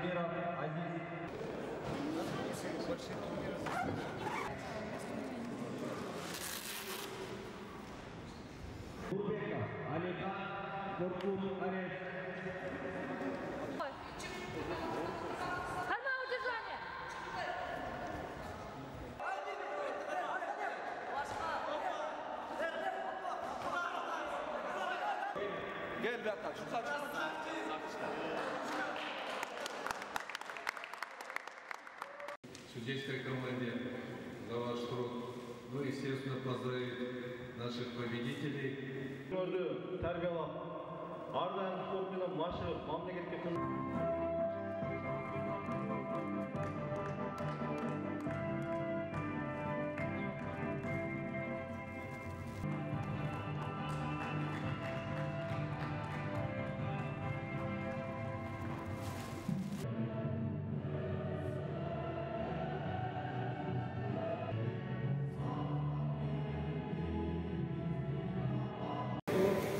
Айдмиров Азиз. Бурбеков Алихан, Коркут Ареф. Gel bir dakika, şu kaç. Судейской команде за ваш труд. Ну и, естественно, поздравить наших победителей. Тәрбиялап, ардайым спортпенен машығып, мамлекетке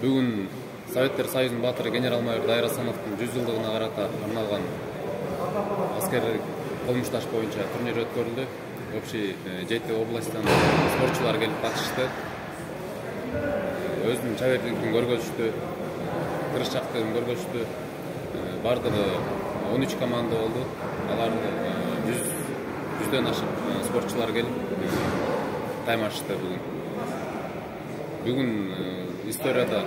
Бүгін Советтер Союзының батыры генерал-майор Дайыр Асановтың 100 жылдығына қарата арналған аскерлік қолмышташ бойынша турнир өткөрүлдү. Общий 7 областтан спортчулар келип катышты. Өзүнүн чаберлигин көргөзүштү, тырышчактыгын көргөзүштү. Бардыгы 13 команда болду. Алардын 100дөн ашык спортчулар келип таймашты бүгүн. Историяда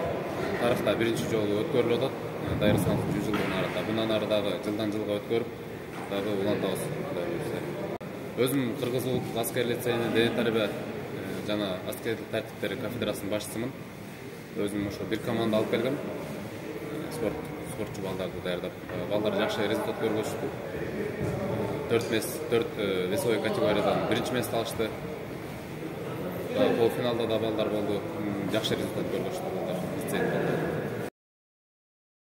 тарыхта биринчи жолу өткөрүлүп атат. Дайыр Асановдун 100 жылдыгына карата. Bundan ары дагы жылдан жылга өткөрүп, дагы улантабыз. Өзүм Кыргыз улуттук аскер лицейинин дене тарбия жана аскерлик тартиптери кафедрасынын башчысымын. Өзүм ошо бир команда алып келгем. Спортчу балдарды даярдап, балдар жакшы результат көргөзүштү. 4 весовой категориядан биринчи месте алышты. Полуфиналда да балдар болду. Жакшы результат көргөзүштү балдар.